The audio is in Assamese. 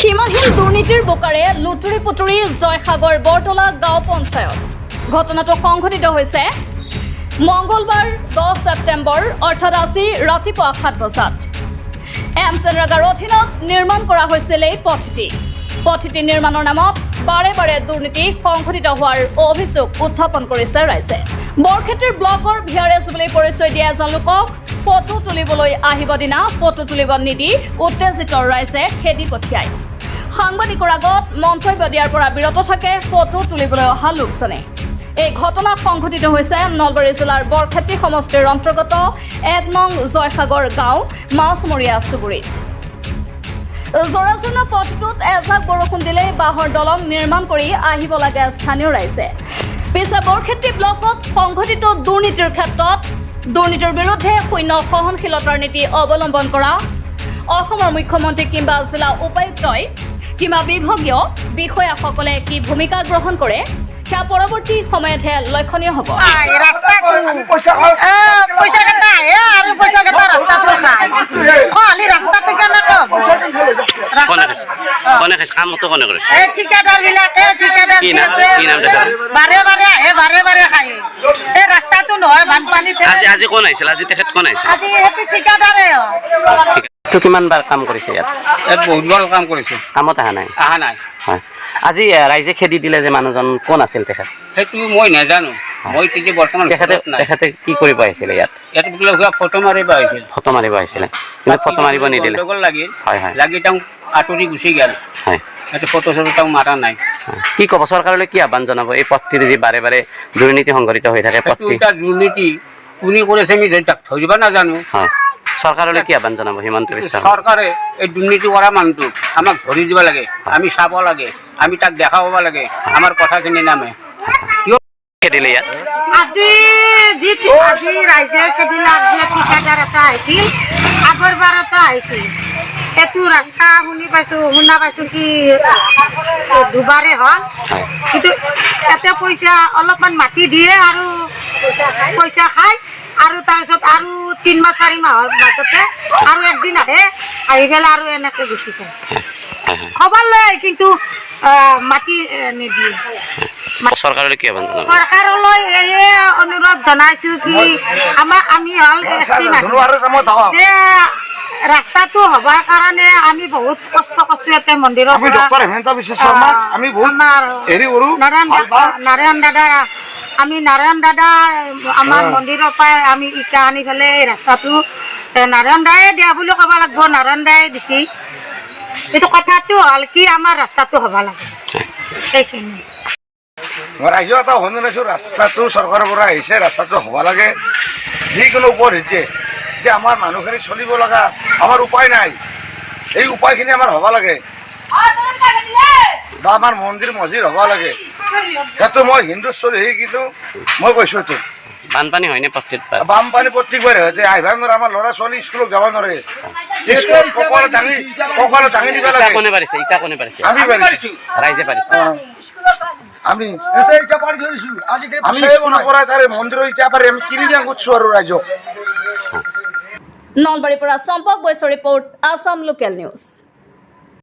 সীমাহীন দুৰ্নীতিৰ বোকাৰে লুটুৰি পুটুৰি জয়সাগৰ বৰতলা গাঁও পঞ্চায়ত ঘটনাটো সংঘটিত হৈছে মঙ্গলবাৰ 10 সেপ্টেম্বৰ অৰ্থাৎ আজি ৰাতিপুৱা 7 বজাত এমচেনৰেগাৰ অধীনত নিৰ্মাণ কৰা হৈছিল এই পথটি নিৰ্মাণৰ নামত বাৰে বাৰে দুৰ্নীতি সংঘটিত হোৱাৰ অভিযোগ উত্থাপন কৰিছে ৰাইজে বৰক্ষেত্ৰীৰ ব্লকৰ ভিআৰএছ বুলি পৰিচয় দিয়া এজন লোকক ফটো তুলিবলৈ আহিব দিনা ফটো তুলিব নিদি উত্তেজিত ৰাইজে খেদি পঠিয়ায় সাংবাদিকৰ আগত মন্তব্য দিয়াৰ পৰা বিৰত থাকে ফটো তুলিবলৈ অহা লোকজনে এই ঘটনা সংঘটিত হৈছে নলবাৰী জিলাৰ বৰক্ষেত্ৰী সমষ্টিৰ অন্তৰ্গত 1 নং জয়সাগৰ গাঁও মাছমৰীয়া চুবুৰীত জৰাজীৰ্ণ পথটোত এজাক বৰষুণ দিলেই বাঁহৰ দলং নিৰ্মাণ কৰি আহিব লাগে স্থানীয় ৰাইজে পিছে বৰক্ষেত্ৰী ব্লকত সংঘটিত দুৰ্নীতিৰ ক্ষেত্ৰত দুৰ্নীতিৰ বিৰুদ্ধে শূন্য সহনশীলতাৰ নীতি অৱলম্বন কৰা অসমৰ মুখ্যমন্ত্ৰী কিংবা জিলা উপায়ুক্তই কিংবা বিভাগীয় বিষয়াসকলে কি ভূমিকা গ্ৰহণ কৰে সেয়া পৰৱৰ্তী সময়তহে লক্ষণীয় হ'ব কিমান বাৰ কাম কৰিছে ইয়াত বহুত বাৰ কাম কৰিছে কামত অহা নাই হয় আজি ৰাইজে খেদি দিলে যে মানুহজন কোন আছিল তেখেত সেইটো মই নাজানো মই তেতিয়া বৰ্তমান তেখেতে কি কৰিব আহিছিলে ইয়াত ফটো মাৰিব আহিছিলে কিন্তু ফটো মাৰিব নিদিলে লাগিল হয় হয় লাগি তেওঁ আঁতৰি গুচি গ'ল হয় সেইটো ফটো চটো তেওঁ মাৰা নাই কি ক'ব চৰকাৰলৈ কি আহ্বান জনাব এই পথটিৰ যি বাৰে বাৰে দুৰ্নীতি সংঘটিত হৈ থাকে পথটি দুৰ্নীতি কোনে কৰিছে আমি ধৰিব নাজানো হয় চৰকাৰলৈ কি আহ্বান জনাব হিমন্ত বিশ্ব চৰকাৰে এই দুৰ্নীতি কৰা মানুহটোক আমাক ধৰি দিব লাগে আমি চাব লাগে আমি তাক দেখাব লাগে আমাৰ কথাখিনি নামে দিলে ইয়াত আজি ৰাইজে খেদিলে আজি ঠিকাদাৰ এটা আহিছিল আগৰবাৰ এটা আহিছিল এইটো ৰাস্তা শুনা পাইছোঁ কি দুবাৰে হ'ল কিন্তু ইয়াতে পইচা অলপমান মাটি দিয়ে আৰু পইচা খায় আৰু তাৰপিছত আৰু 3 মাহ 4 মাহৰ মাজতে আৰু একদিন আহি পেলাই আৰু এনেকৈ গুচি যায় খবৰ লয় কিন্তু মাটি নিদিয়ে চৰকাৰলৈ কি আহ্বান জনাব চৰকাৰলৈ এই অনুৰোধ জনাইছোঁ কি আমি হ'ল এছটি মানুহ যে ৰাস্তাটো হ'বৰ কাৰণে আমি বহুত কষ্ট কৰিছোঁ ইয়াতে মন্দিৰৰ নাৰায়ণ দাদা আমাৰ মন্দিৰৰ পৰাই আমি ইটা আনি পেলাই ৰাস্তাটো নাৰায়ণ দায়ে দিয়া বুলি ক'ব লাগিব নাৰায়ণ দায়ে দিছে এইটো কথাটো হ'ল কি আমাৰ ৰাস্তাটো হ'ব লাগে সেইখিনি মই ৰাইজৰ এটা অনুৰোধ ৰাস্তাটো চৰকাৰৰ পৰা আহিছে ৰাস্তাটো হ'ব লাগে যিকোনো ওপৰত হৈছে যে আমাৰ মানুহখিনি চলিব লগা আমাৰ উপায় নাই এই উপায়খিনি আমাৰ হ'ব লাগে বা আমাৰ মন্দিৰ মছজিদ হ'ব লাগে সেইটো মই হিন্দুস্বৰী কিন্তু মই কৈছোঁ এইটো বানপানী হয়নে বানপানী প্ৰত্যেকবাৰে হয় আহিব নোৱাৰে আমাৰ ল'ৰা ছোৱালী স্কুলত যাব নোৱাৰে স্কুলত কঁকালত দাঙি দিব লাগে আমি পাৰিছোঁ ৰাইজে পাৰিছে আমি স্কুলৰ পৰা তাৰে মন্দিৰৰ ইটা পাৰি আমি কিনি দিয়া কৰিছোঁ আৰু ৰাইজক নলবাৰীৰ পৰা Champak Baishya report Assam local news.